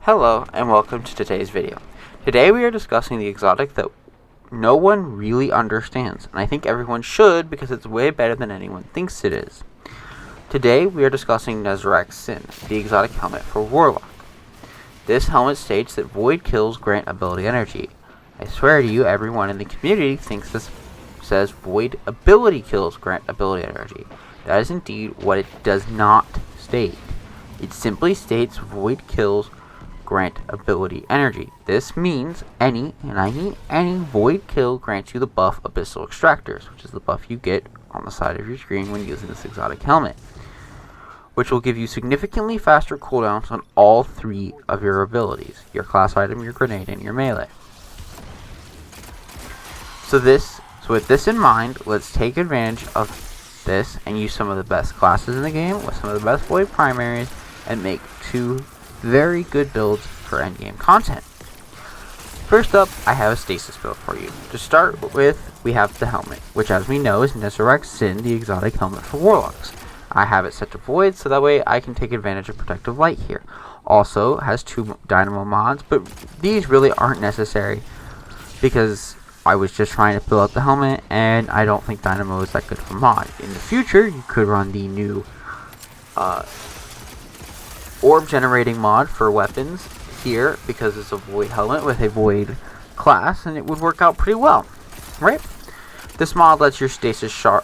Hello and welcome to today's video. Today we are discussing the exotic that no one really understands, and I think everyone should because it's way better than anyone thinks it is. Today we are discussing Nezerac Sin, the exotic helmet for Warlock. This helmet states that void kills grant ability energy. I swear to you, everyone in the community thinks this says void ability kills grant ability energy. That is indeed what it does not state. It simply states void kills grant ability energy. This means any, and I mean any, void kill grants you the buff Abyssal Extractors, which is the buff you get on the side of your screen when using this exotic helmet, which will give you significantly faster cooldowns on all three of your abilities: your class item, your grenade, and your melee. So with this in mind, let's take advantage of this and use some of the best classes in the game with some of the best void primaries and make two very good builds for endgame content. First up, I have a stasis build for you. To start with, we have the helmet, which as we know is Nezerac Sin, the exotic helmet for Warlocks. I have it set to void so that way I can take advantage of protective light here. Also has two dynamo mods, but these really aren't necessary because I was just trying to fill out the helmet and I don't think dynamo is that good for mod. In the future, you could run the new orb generating mod for weapons here because it's a void helmet with a void class, and it would work out pretty well, right? This mod lets your stasis shard.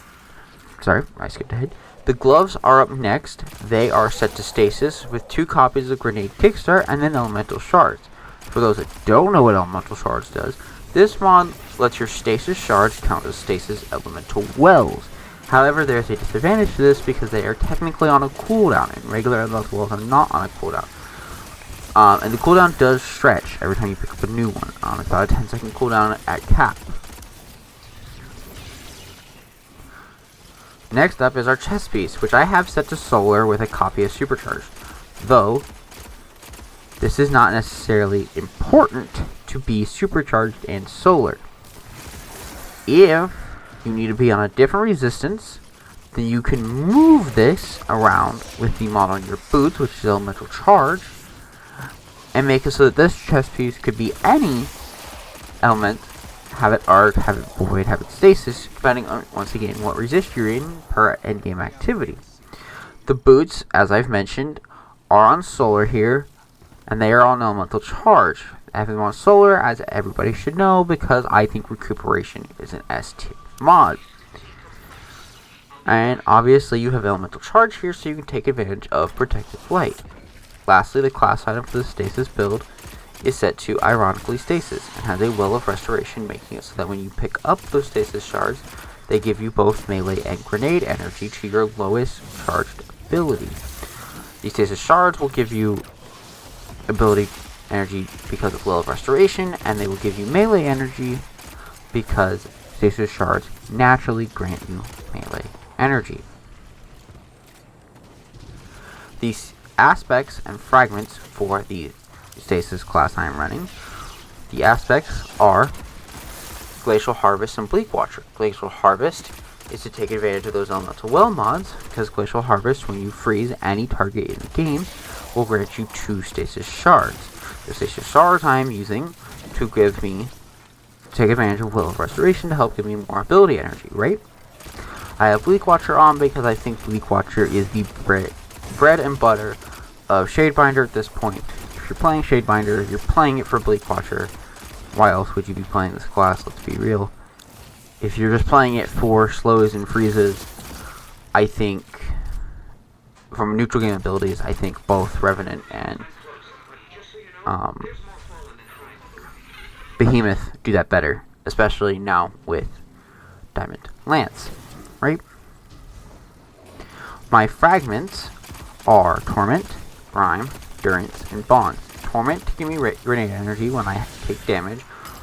Sorry, I skipped ahead. The gloves are up next. They are set to stasis with 2 copies of grenade kickstart and then elemental shards. For those that don't know what elemental shards does, this mod lets your stasis shards count as stasis elemental wells. However, there's a disadvantage to this because they are technically on a cooldown, and regular elemental wells are not on a cooldown. And the cooldown does stretch every time you pick up a new one. It's about a 10-second cooldown at cap. Next up is our chest piece, which I have set to solar with a copy of supercharged. Though, this is not necessarily important to be supercharged and solar. If you need to be on a different resistance, then you can move this around with the mod on your boots, which is elemental charge, and make it so that this chest piece could be any element. Have it arc, have it void, have it stasis, depending on, once again, what resist you're in per endgame activity. The boots, as I've mentioned, are on solar here, and they are on elemental charge. I have them on solar, as everybody should know, because I think recuperation is an S tier mod. And obviously you have elemental charge here, so you can take advantage of protective light. Lastly, the class item for the stasis build is set to ironically stasis and has a well of restoration, making it so that when you pick up those stasis shards, they give you both melee and grenade energy to your lowest charged ability. These stasis shards will give you ability energy because of well of restoration, and they will give you melee energy because stasis shards naturally grant you melee energy. These aspects and fragments for the stasis class I am running. The aspects are Glacial Harvest and Bleak Watcher. Glacial Harvest is to take advantage of those elemental well mods, because Glacial Harvest, when you freeze any target in the game, will grant you 2 stasis shards. The stasis shards I am using to take advantage of Will of Restoration to help give me more ability energy, right? I have Bleak Watcher on because I think Bleak Watcher is the bread and butter of Shadebinder at this point. If you're playing Shadebinder, you're playing it for Bleak Watcher. Why else would you be playing this class? Let's be real. If you're just playing it for slows and freezes, I think, from neutral game abilities, I think both Revenant and Behemoth do that better, especially now with Diamond Lance, right? My fragments are Torment, Rhyme, Endurance, and Bonds. Torment to give me grenade energy when I take damage.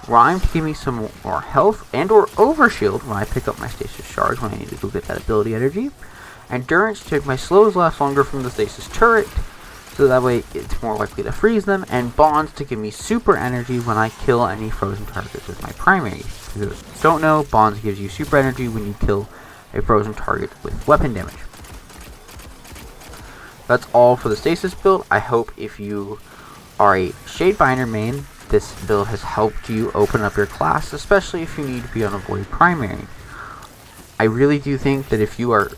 Rhyme to give me some more health and or overshield when I pick up my stasis shards when I need to go get that ability energy. Endurance to make my slows last longer from the stasis turret, so that way it's more likely to freeze them. And Bonds to give me super energy when I kill any frozen targets with my primary. If you don't know, Bonds gives you super energy when you kill a frozen target with weapon damage. That's all for the stasis build. I hope if you are a Shadebinder main. This build has helped you open up your class, especially if you need to be on a Void primary. I really do think that if you are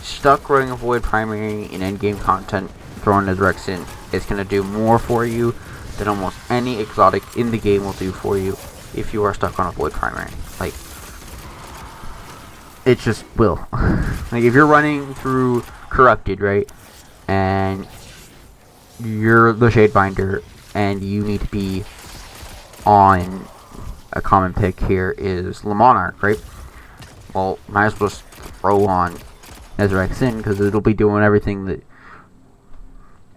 stuck running a Void primary in endgame content, throwing Nezerac in is going to do more for you than almost any exotic in the game will do for you if you are stuck on a Void primary. Like, it just will. Like, if you're running through Corrupted, right, and you're the Shadebinder, and you need to be on a common pick here is Le Monarch, right? Well, might as well just throw on Nezerac in, because it'll be doing everything that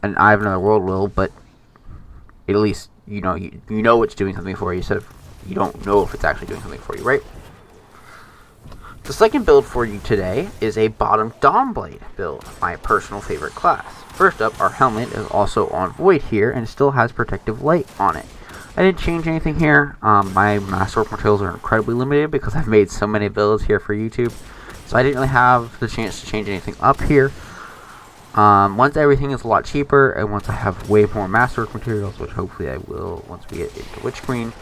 an Eye of Another World will, but at least you know it's doing something for you, so you don't know if it's actually doing something for you, right? The second build for you today is a bottom Dawnblade build, my personal favorite class. First up, our helmet is also on Void here, and still has Protective Light on it. I didn't change anything here. My Masterwork materials are incredibly limited because I've made so many builds here for YouTube, so I didn't really have the chance to change anything up here. Once everything is a lot cheaper, and once I have way more Masterwork materials, which hopefully I will once we get into Witch Queen,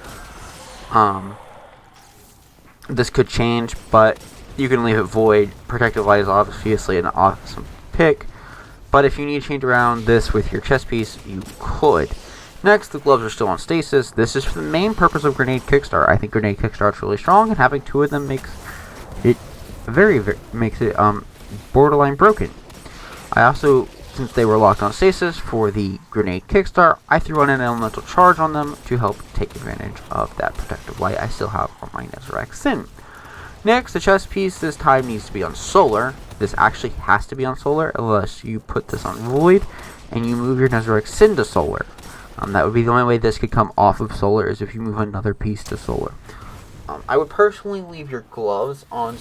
this could change, but you can leave it Void. Protective Light is obviously an awesome pick, but if you need to change around this with your chest piece, you could. Next, the gloves are still on stasis. This is for the main purpose of Grenade Kickstart. I think Grenade Kickstart is really strong, and having two of them makes it borderline broken. I also, since they were locked on stasis for the Grenade Kickstart, I threw on an Elemental Charge on them to help take advantage of that Protective Light I still have on my Nezerac Sin. Next, the chest piece this time needs to be on Solar. This actually has to be on Solar unless you put this on Void and you move your Nezerac Sin to Solar. That would be the only way this could come off of Solar, is if you move another piece to Solar. I would personally leave your gloves on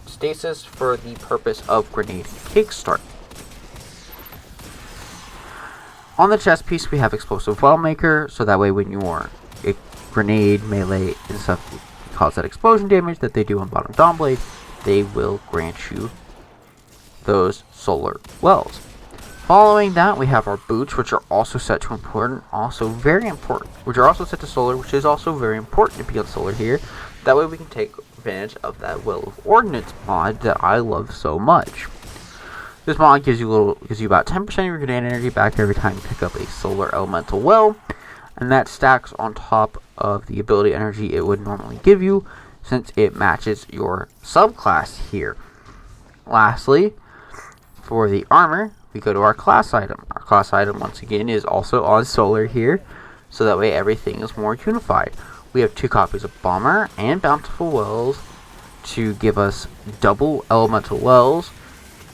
stasis for the purpose of Grenade Kickstart. On the chest piece, we have Explosive Wellmaker, so that way when your grenade, melee, and stuff cause that explosion damage that they do on bottom Dawnblade, they will grant you those solar wells. Following that, we have our boots, which are also set to important, also very important, which are also set to solar, which is also very important to be on solar here. That way we can take advantage of that Well of Ordnance mod that I love so much. This mod gives you about 10% of your grenade energy back every time you pick up a solar elemental well, and that stacks on top of the ability energy it would normally give you, since it matches your subclass here. Lastly, for the armor, we go to our class item. Our class item, once again, is also on solar here, so that way everything is more unified. We have 2 copies of Bomber and Bountiful Wells to give us double elemental wells,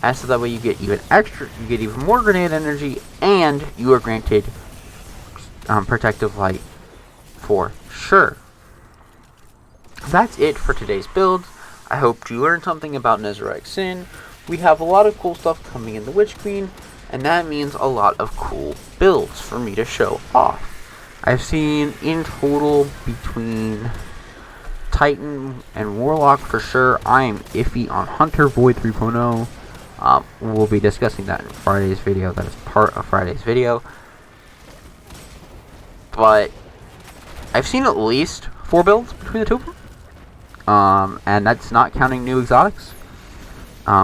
and so that way you get even more grenade energy, and you are granted Protective Light for sure. That's it for today's build. I hope you learned something about Nezerac Sin. We have a lot of cool stuff coming in the Witch Queen, and that means a lot of cool builds for me to show off. I've seen in total between Titan and Warlock for sure. I am iffy on Hunter Void 3.0. We'll be discussing that in Friday's video. That is part of Friday's video. But I've seen at least 4 builds between the two of them. And that's not counting new exotics,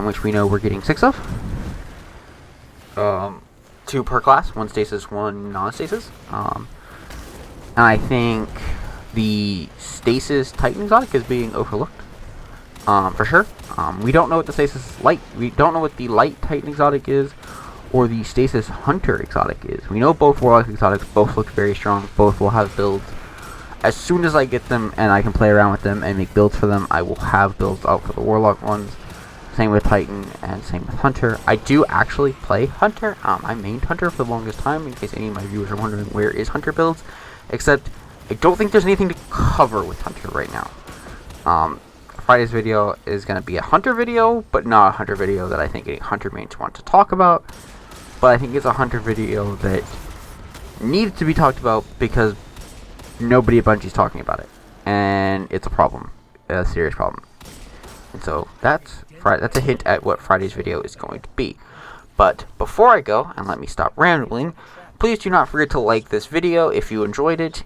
which we know we're getting 6 of. 2 per class, 1 stasis, 1 non-stasis. And I think the stasis Titan exotic is being overlooked, for sure. We don't know what the stasis light, we don't know what the light Titan exotic is, or the stasis Hunter exotic is. We know both Warlock exotics both look very strong. Both will have builds. As soon as I get them and I can play around with them and make builds for them, I will have builds out for the Warlock ones. Same with Titan and same with Hunter. I do actually play Hunter. I mained Hunter for the longest time, in case any of my viewers are wondering where is Hunter builds. Except, I don't think there's anything to cover with Hunter right now. Friday's video is going to be a Hunter video, but not a Hunter video that I think any Hunter mains want to talk about. But I think it's a Hunter video that needs to be talked about because nobody at Bungie's talking about it. And it's a problem. A serious problem. And so, that's a hint at what Friday's video is going to be. But before I go, and let me stop rambling, Please do not forget to like this video if you enjoyed it,